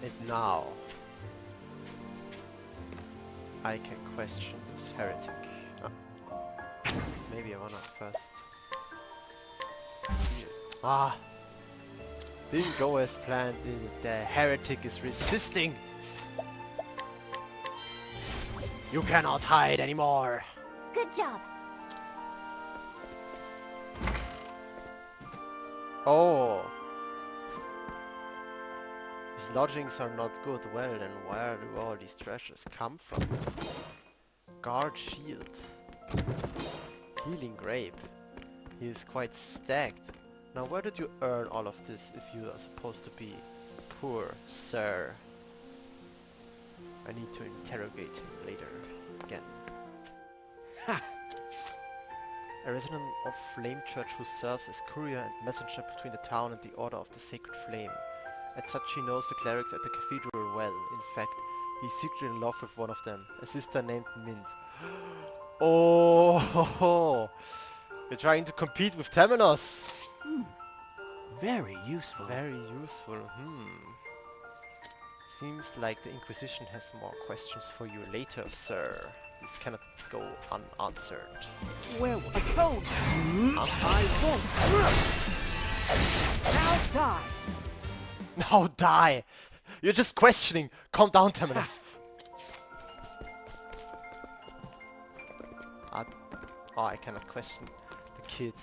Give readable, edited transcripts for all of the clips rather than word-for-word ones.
And now I can question this heretic. Maybe I wanna first. Ah! Didn't go as planned. The heretic is resisting. You cannot hide anymore. Good job. Oh. His lodgings are not good. Well, then where do all these treasures come from? Guard shield. Healing grape. He is quite stacked. Now where did you earn all of this if you are supposed to be poor, sir? I need to interrogate him later again. Ha! A resident of Flame Church who serves as courier and messenger between the town and the Order of the Sacred Flame. As such, he knows the clerics at the cathedral well. In fact, he's secretly in love with one of them, a sister named Mint. Oh, you're trying to compete with Temenos. Very useful. Very useful. Seems like the Inquisition has more questions for you later, sir. This cannot go unanswered. Where was I told you? I won't. Now die. Now die! You're just questioning. Calm down, Temenos. Oh, I cannot question the kid.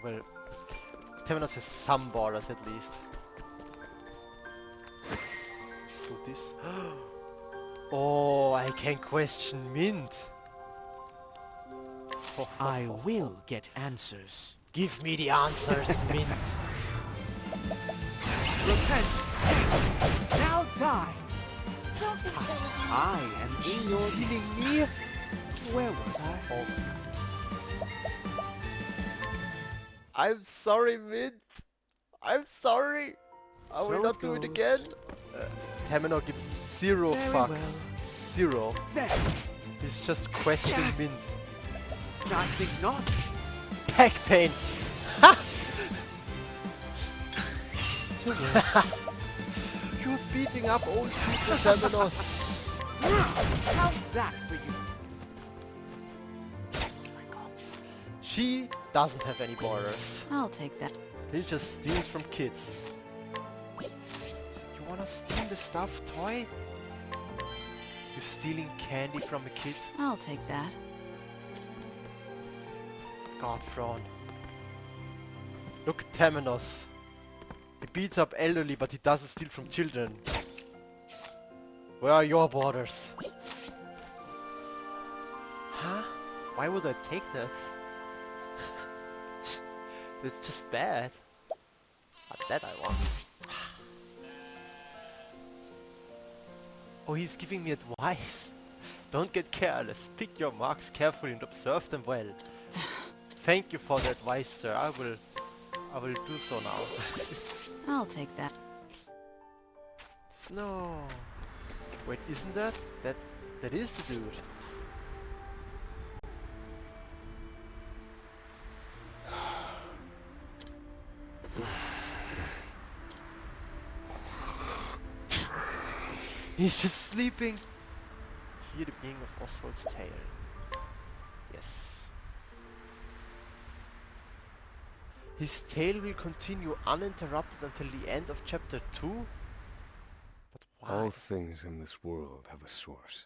Well, Temenos has some borders at least. Do this. Oh, I can question Mint. I will get answers. Give me the answers, Mint. Repent. Now die. Don't be silly. I am in your Stealing me? Where was I? Oh. I'm sorry, Mint. I'm sorry. I will So not do it goes. again. Temenos gives zero Very fucks. well. Zero. There. He's just questioning Mint. I think not. Back pain. To work. You're beating up old people, Temenos. How's that for you? She doesn't have any borders. I'll take that. He just steals from kids. You wanna steal the stuffed toy? You're stealing candy from a kid? I'll take that. God, Thrawn. Look at Temenos. He beats up elderly, but he doesn't steal from children. Where are your borders? Huh? Why would I take that? It's just bad. But that I want. Oh, he's giving me advice. Don't get careless. Pick your marks carefully and observe them well. Thank you for the advice, sir. I will do so now. I'll take that. Snow. Wait, isn't that is the dude? He's just sleeping. Hear the beginning of Oswald's tale. Yes. His tale will continue uninterrupted until the end of chapter 2? But why? All things in this world have a source.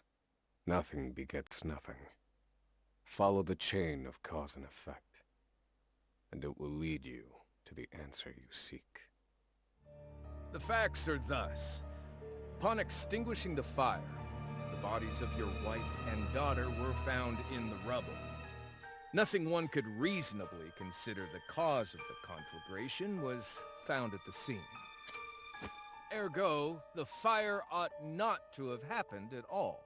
Nothing begets nothing. Follow the chain of cause and effect, and it will lead you to the answer you seek. The facts are thus. Upon extinguishing the fire, the bodies of your wife and daughter were found in the rubble. Nothing one could reasonably consider the cause of the conflagration was found at the scene. Ergo, the fire ought not to have happened at all.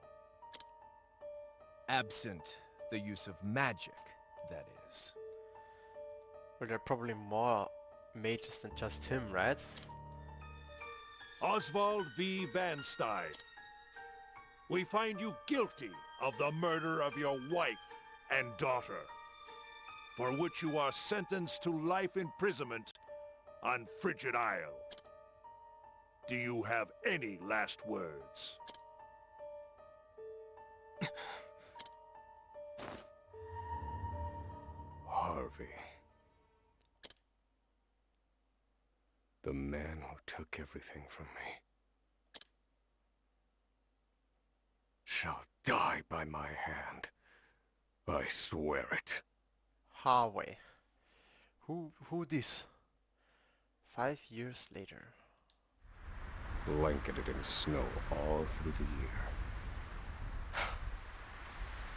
Absent the use of magic, that is. Well, there are probably more mages than just him, right? Oswald V. Van Stein, we find you guilty of the murder of your wife and daughter, for which you are sentenced to life imprisonment on Frigid Isle. Do you have any last words? Harvey. The man who took everything from me shall die by my hand. I swear it. Harvey. Who this? 5 years later. Blanketed in snow all through the year.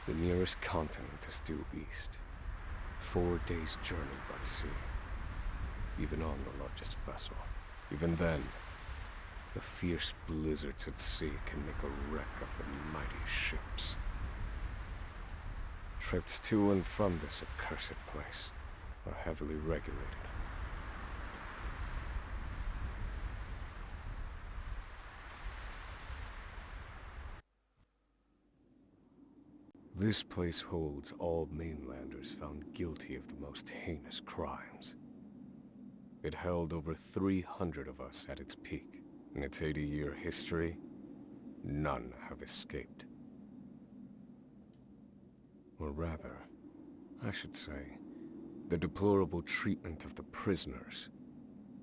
The nearest continent is due east. 4 days' journey by sea. Even on the largest vessel. Even then, the fierce blizzards at sea can make a wreck of the mighty ships. Trips to and from this accursed place are heavily regulated. This place holds all mainlanders found guilty of the most heinous crimes. It held over 300 of us at its peak. In its 80-year history, none have escaped. Or rather, I should say, the deplorable treatment of the prisoners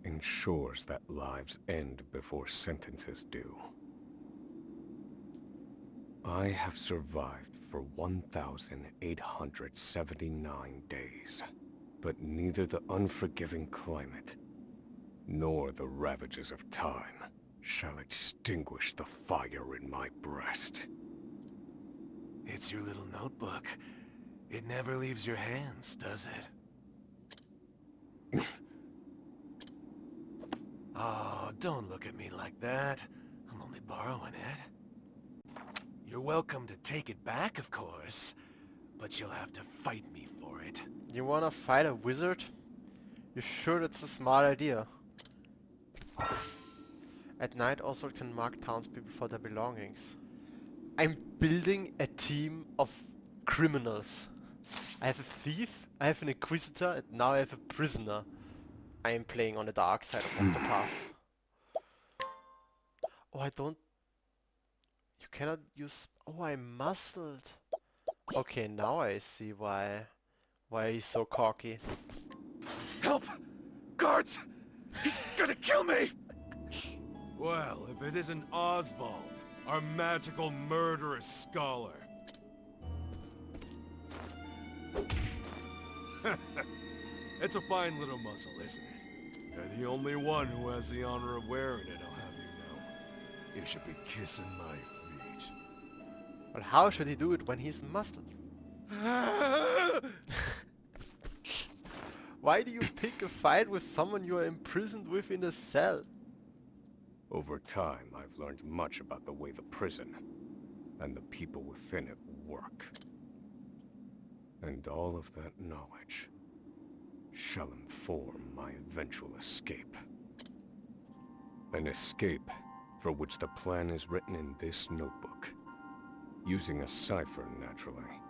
ensures that lives end before sentences do. I have survived for 1,879 days, but neither the unforgiving climate nor the ravages of time shall extinguish the fire in my breast. It's your little notebook. It never leaves your hands, does it? Oh, don't look at me like that. I'm only borrowing it. You're welcome to take it back, of course, but you'll have to fight me for it. You wanna fight a wizard? You sure that's a smart idea? At night, also can mark townspeople for their belongings. I'm building a team of criminals. I have a thief, I have an inquisitor, and now I have a prisoner. I am playing on the dark side of Octopath. Oh, I don't... You cannot use... Oh, I'm muzzled. Okay, now I see why he's so cocky. Help! Guards! He's gonna kill me! Well, if it isn't Oswald, our magical murderous scholar. It's a fine little muzzle, isn't it? You're the only one who has the honor of wearing it, I'll have you know. You should be kissing my feet. But how should he do it when he's muzzled? Why do you pick a fight with someone you are imprisoned with in a cell? Over time, I've learned much about the way the prison and the people within it work. And all of that knowledge shall inform my eventual escape. An escape for which the plan is written in this notebook. Using a cipher, naturally.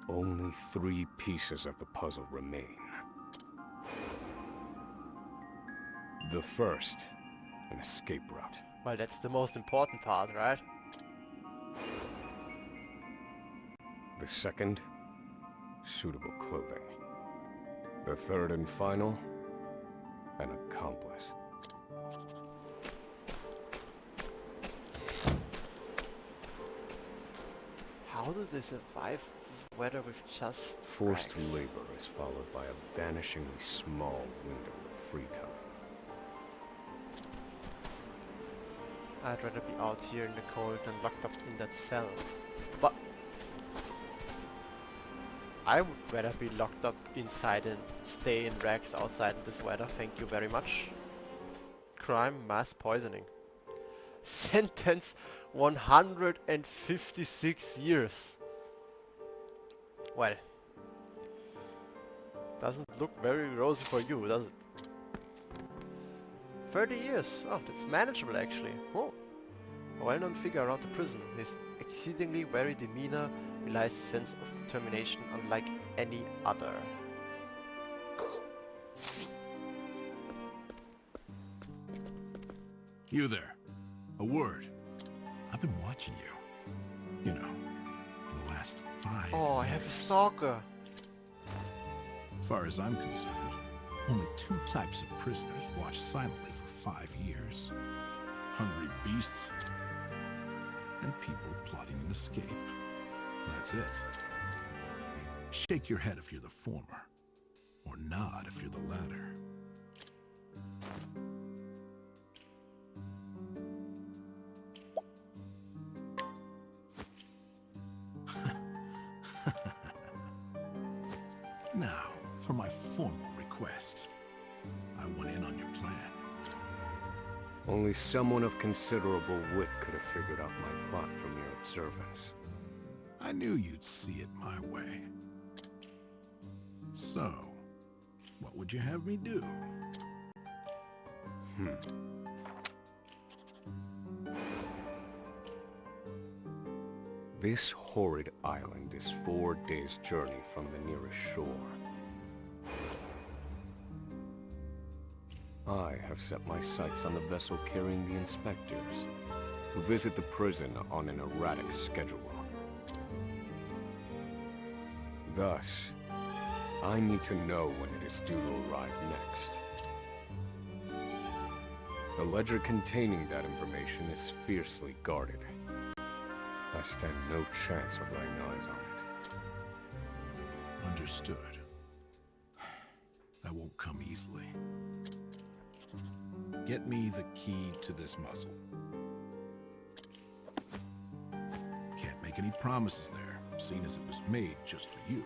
Only 3 pieces of the puzzle remain. The first, an escape route. Well, that's the most important part, right? The second, suitable clothing. The third and final, an accomplice. How do they survive this weather with just Forced rags? labor is followed by a vanishingly small window of free time. I'd rather be out here in the cold than locked up in that cell. But I would rather be locked up inside and stay in rags outside in this weather, thank you very much. Crime, mass poisoning. Sentence 156 years. Well, doesn't look very rosy for you, does it? 30 years. Oh, that's manageable actually. Oh. A well-known figure around the prison. His exceedingly wary demeanor belies a sense of determination unlike any other. You there. A word. I've been watching you. You know, for the last 5 Oh, I years. have a stalker. As far as I'm concerned, only 2 types of prisoners watch silently for 5 years. Hungry beasts and people plotting an escape. That's it. Shake your head if you're the former, or nod if you're the latter. Now, for my formal request. I went in on your plan. Only someone of considerable wit could have figured out my plot from your observance. I knew you'd see it my way. So, what would you have me do? This horrid island is 4 days' journey from the nearest shore. I have set my sights on the vessel carrying the inspectors, who visit the prison on an erratic schedule. Thus, I need to know when it is due to arrive next. The ledger containing that information is fiercely guarded. I stand no chance of laying eyes on it. Understood. That won't come easily. Get me the key to this muzzle. Can't make any promises there, seeing as it was made just for you.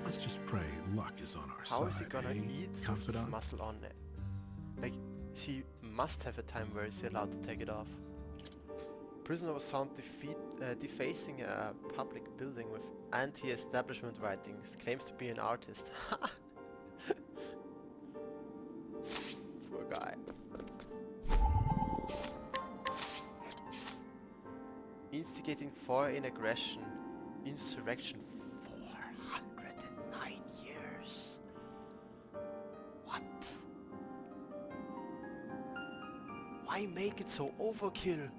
Let's just pray luck is on our side. How is he gonna eat with this confidant? muscle on it? Like, he must have a time where he's allowed to take it off. Prisoner was found defacing a public building with anti-establishment writings. Claims to be an artist. Poor guy. Instigating foreign aggression. Insurrection. 409 years. What? Why make it so overkill?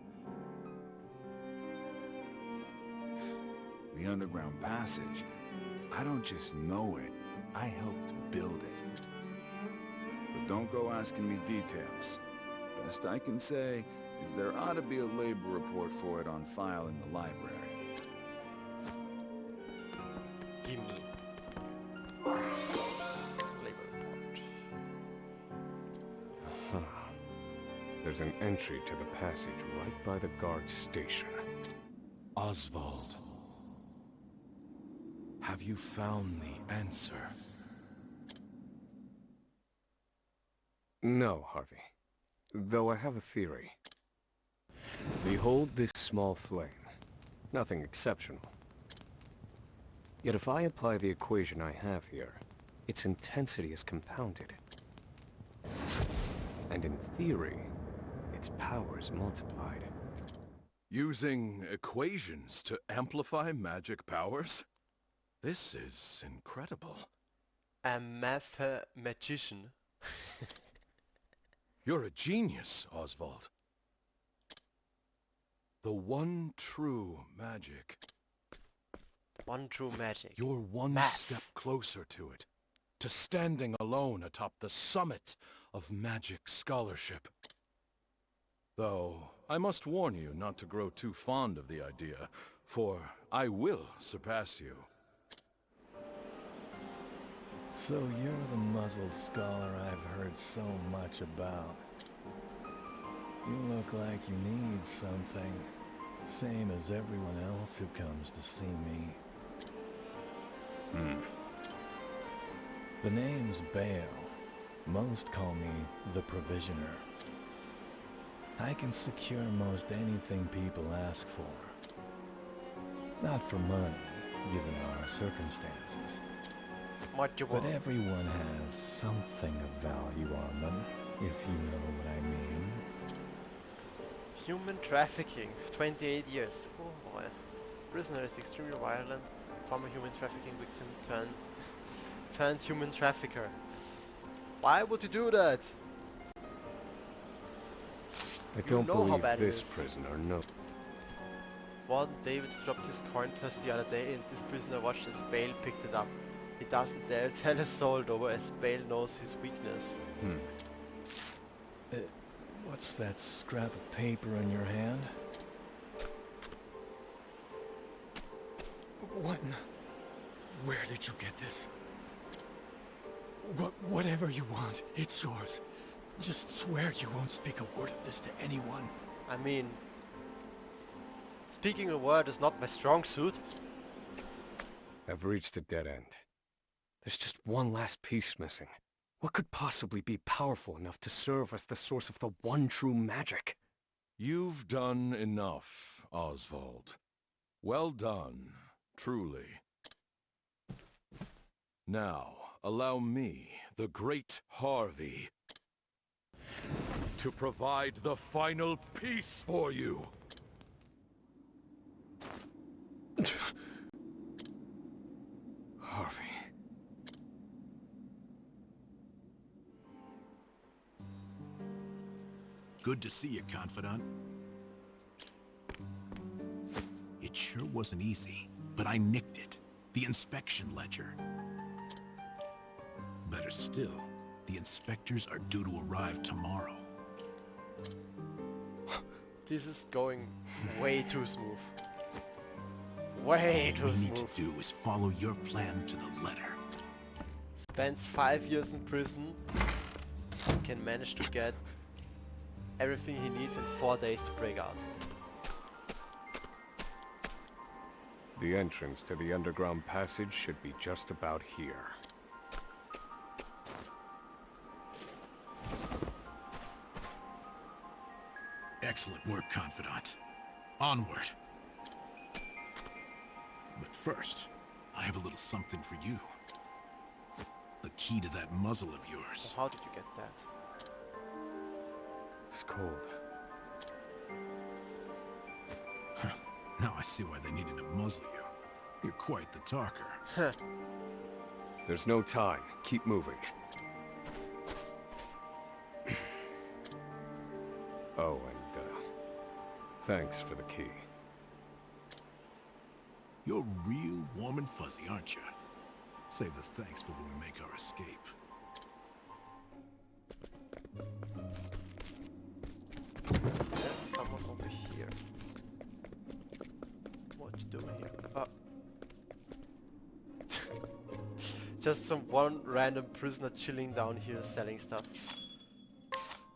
The underground passage. I don't just know it, I helped build it. But don't go asking me details. Best I can say is there ought to be a labor report for it on file in the library. Gimme. Labor report. There's an entry to the passage right by the guard station. Oswald. Have you found the answer? No, Harvey. Though I have a theory. Behold this small flame. Nothing exceptional. Yet if I apply the equation I have here, its intensity is compounded. And in theory, its power is multiplied. Using equations to amplify magic powers? This is incredible. A mathemagician. You're a genius, Oswald. The one true magic. One true magic. You're one Math. step closer to it. To standing alone atop the summit of magic scholarship. Though, I must warn you not to grow too fond of the idea, for I will surpass you. So you're the muzzled scholar I've heard so much about. You look like you need something, same as everyone else who comes to see me. The name's Bale. Most call me the Provisioner. I can secure most anything people ask for. Not for money, given our circumstances. What you But want? everyone has something of value on them, if you know what I mean. Human trafficking. 28 years. Oh boy. Prisoner is extremely violent. Former human trafficking victim turned human trafficker. Why would you do that? I don't know how believe bad it this is. prisoner knows. Warden Davids dropped his coin purse the other day and this prisoner watched as Bale picked it up. He doesn't dare tell a soul though, as Bale knows his weakness. What's that scrap of paper in your hand? Where did you get this? Whatever you want, it's yours. Just swear you won't speak a word of this to anyone. I mean, speaking a word is not my strong suit. I've reached a dead end. There's just one last piece missing. What could possibly be powerful enough to serve as the source of the one true magic? You've done enough, Oswald. Well done, truly. Now, allow me, the great Harvey, to provide the final piece for you. Harvey. Good to see you, Confidant. It sure wasn't easy, but I nicked it. The inspection ledger. Better still, the inspectors are due to arrive tomorrow. This is going way too smooth. Way too All we need smooth. to do is follow your plan to the letter. Spends 5 years in prison, can manage to get everything he needs in 4 days to break out. The entrance to the underground passage should be just about here. Excellent work, Confidant. Onward. But first, I have a little something for you. The key to that muzzle of yours. So how did you get that? It's cold. Now I see why they needed to muzzle you. You're quite the talker. There's no time. Keep moving. Oh, and thanks for the key. You're real warm and fuzzy, aren't you? Save the thanks for when we make our escape. There's someone over here. What you doing here? Just some one random prisoner chilling down here selling stuff.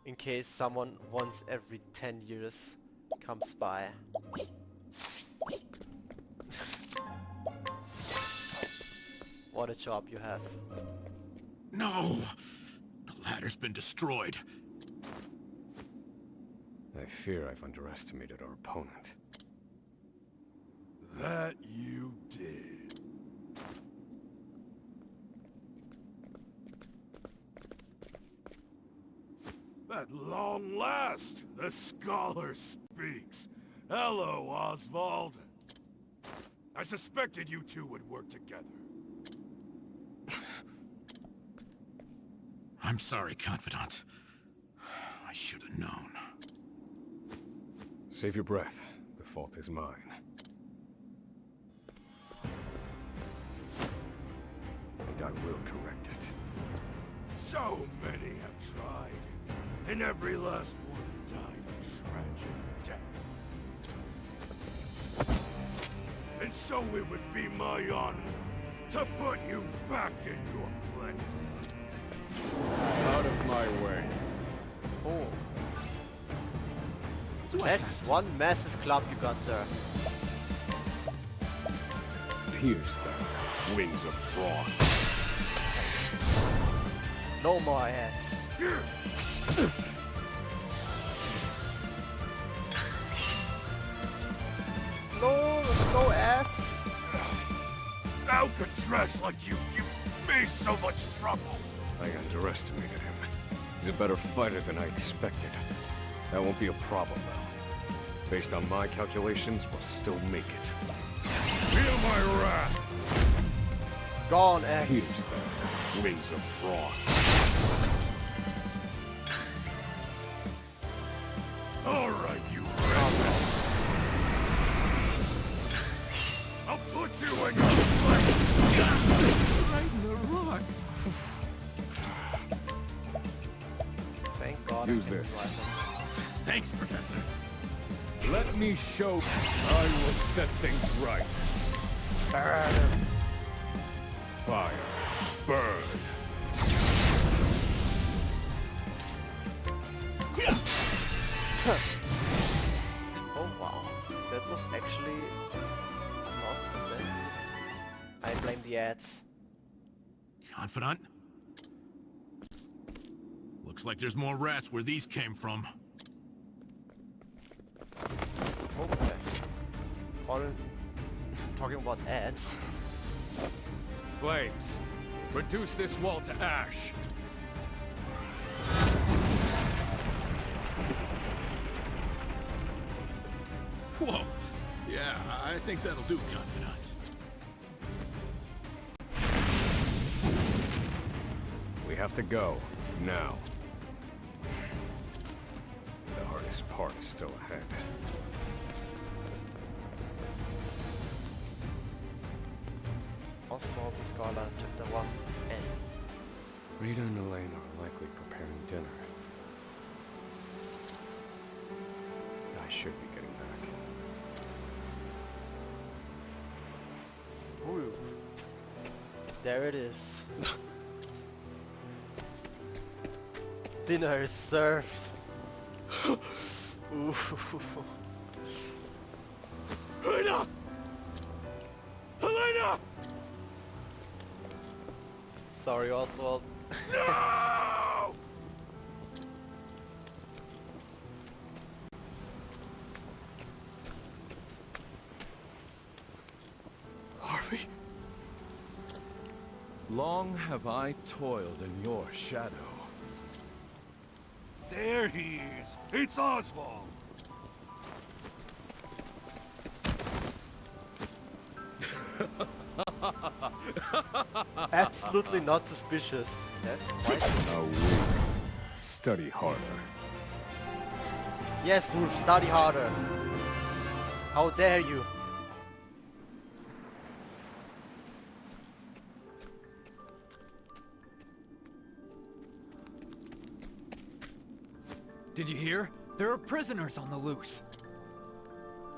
In case someone once every 10 years comes by. What a job you have. No! The ladder's been destroyed. I fear I've underestimated our opponent. That you did. At long last, the scholar speaks. Hello, Oswald. I suspected you two would work together. I'm sorry, Confidant. I should have known. Save your breath. The fault is mine. And I will correct it. So many have tried, and every last one died a tragic death. And so it would be my honor to put you back in your place. Out of my way. Oh. That's one massive club you got there. Pierce them. Wings of frost. No more ads. No ads. Alcatraz like you give me so much trouble. I underestimated him. He's a better fighter than I expected. That won't be a problem, though. Based on my calculations, we'll still make it. Feel my wrath. Gone, X. Pierce them. Wings of frost. Oh, doing your place? Right in the rocks. Thank God. Use I can this. drive them. Thanks, Professor. Let me show you. I will set things right. Burn him. Fire. Burn. Oh wow, that was actually not that easy. I blame the ads. Confidant? Looks like there's more rats where these came from. Okay. All talking about ads. Flames. Reduce this wall to ash. Whoa! Yeah, I think that'll do, Confidant. We have to go. Now. The hardest part is still ahead. Oswald the Scholar, Chapter 1 and Rita and Elaine are likely preparing dinner. I should be getting back. Ooh. There it is. Dinner is served. Ooh. Helena! Helena! Sorry, Oswald. No! Harvey? Long have I toiled in your shadow. There he is. It's Oswald. Absolutely not suspicious. That's quite... A weak. Study harder. Yes, Wolf, study harder. How dare you? Did you hear? There are prisoners on the loose.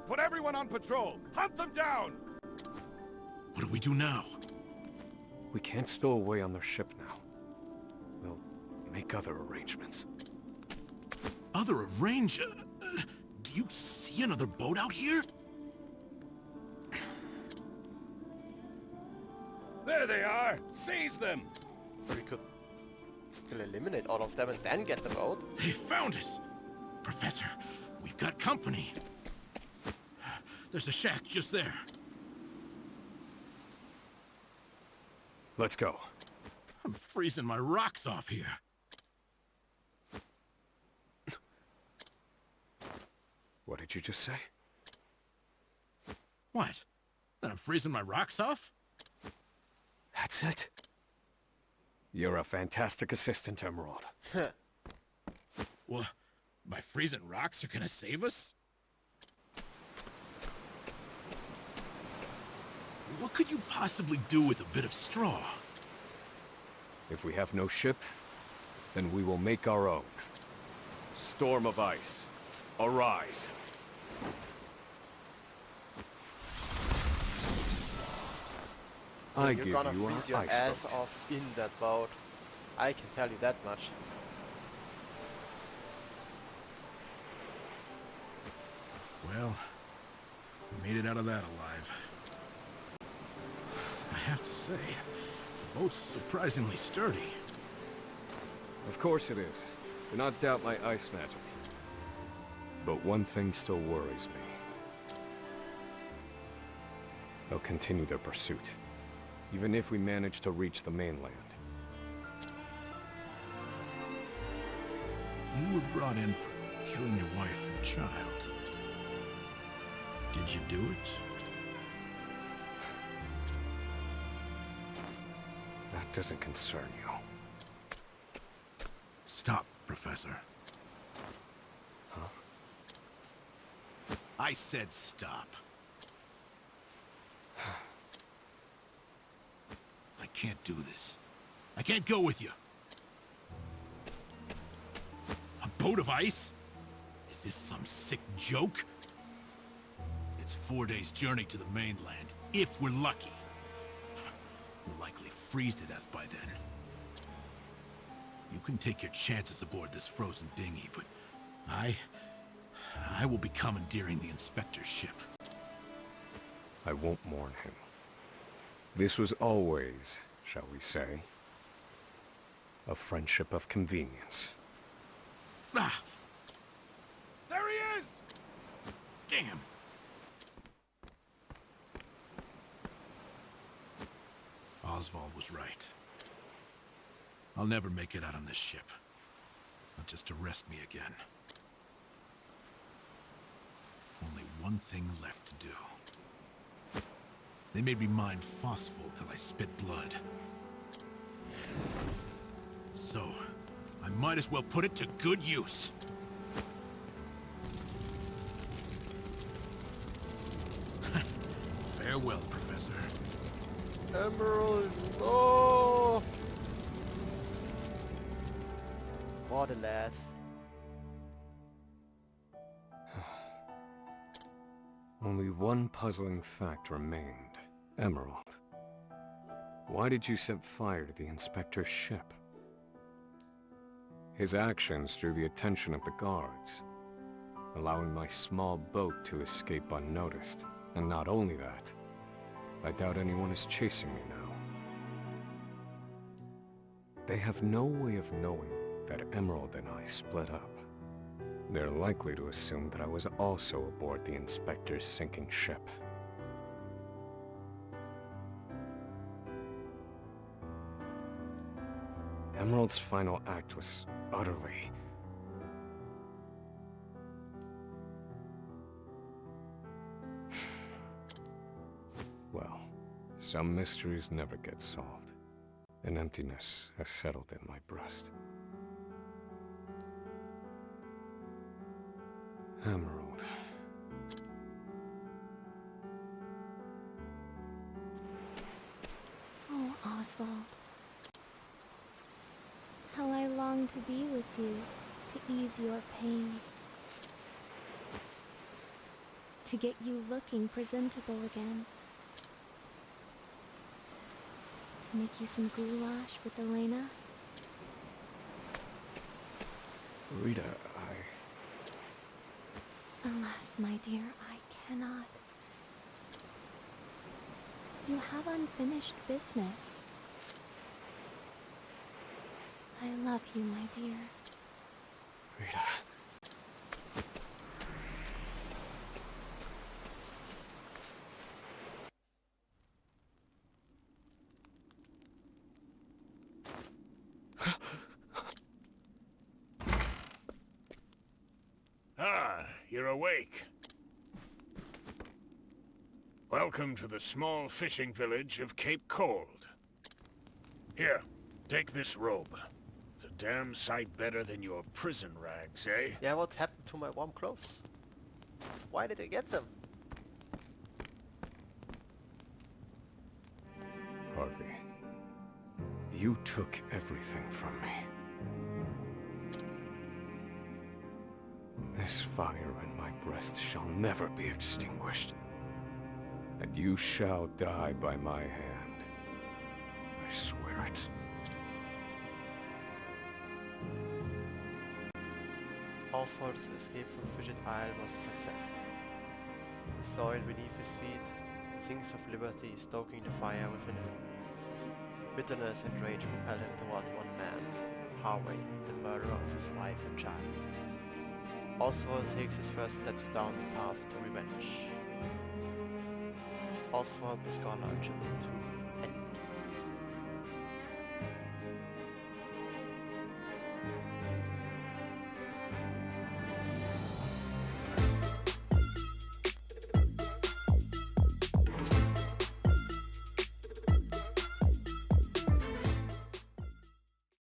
Put everyone on patrol. Hunt them down. What do we do now? We can't stow away on their ship now. We'll make other arrangements. Other arrange... do you see another boat out here? There they are. Seize them. We could still eliminate all of them and then get the boat. They found us! Professor, we've got company. There's a shack just there. Let's go. I'm freezing my rocks off here. What did you just say? What? That I'm freezing my rocks off? That's it. You're a fantastic assistant, Emerald. Well, my freezing rocks are gonna save us? What could you possibly do with a bit of straw? If we have no ship, then we will make our own. Storm of ice, arise. I You're give gonna you freeze our your ice ass boat. off in that boat. I can tell you that much. Well, we made it out of that alive. I have to say, the boat's surprisingly sturdy. Of course it is. Do not doubt my ice magic. But one thing still worries me. They'll continue their pursuit, even if we manage to reach the mainland. You were brought in for killing your wife and child. Did you do it? That doesn't concern you. Stop, Professor. Huh? I said stop. can't do this. I can't go with you. A boat of ice? Is this some sick joke? It's 4 days' journey to the mainland, if we're lucky. We'll likely freeze to death by then. You can take your chances aboard this frozen dinghy, but I will be commandeering the inspector's ship. I won't mourn him. This was always, shall we say, a friendship of convenience. Ah! There he is! Damn! Oswald was right. I'll never make it out on this ship. Not just arrest me again. Only one thing left to do. They made me mine phosphol till I spit blood. So, I might as well put it to good use. Farewell, Professor. Emerald, no! What a lad. Only one puzzling fact remained. Emerald. Why did you set fire to the inspector's ship? His actions drew the attention of the guards, allowing my small boat to escape unnoticed. And not only that, I doubt anyone is chasing me now. They have no way of knowing that Emerald and I split up. They're likely to assume that I was also aboard the inspector's sinking ship. Emerald's final act was utterly... Well, some mysteries never get solved. An emptiness has settled in my breast. Emerald. Oh, Oswald. How I long to be with you, to ease your pain. To get you looking presentable again. To make you some goulash with Elena. Rita, Alas, my dear, I cannot. You have unfinished business. I love you, my dear. Rita. Ah, you're awake. Welcome to the small fishing village of Cape Cold. Here, take this robe. It's a damn sight better than your prison rags, eh? Yeah, what happened to my warm clothes? Why did I get them? Harvey, you took everything from me. This fire in my breast shall never be extinguished. And you shall die by my hand. I swear it. Oswald's escape from Fidget Isle was a success. The soil beneath his feet, things of liberty stoking the fire within him. Bitterness and rage propelled him toward one man, Harvey, the murderer of his wife and child. Oswald takes his first steps down the path to revenge. Oswald the Scholar, Chapter 2.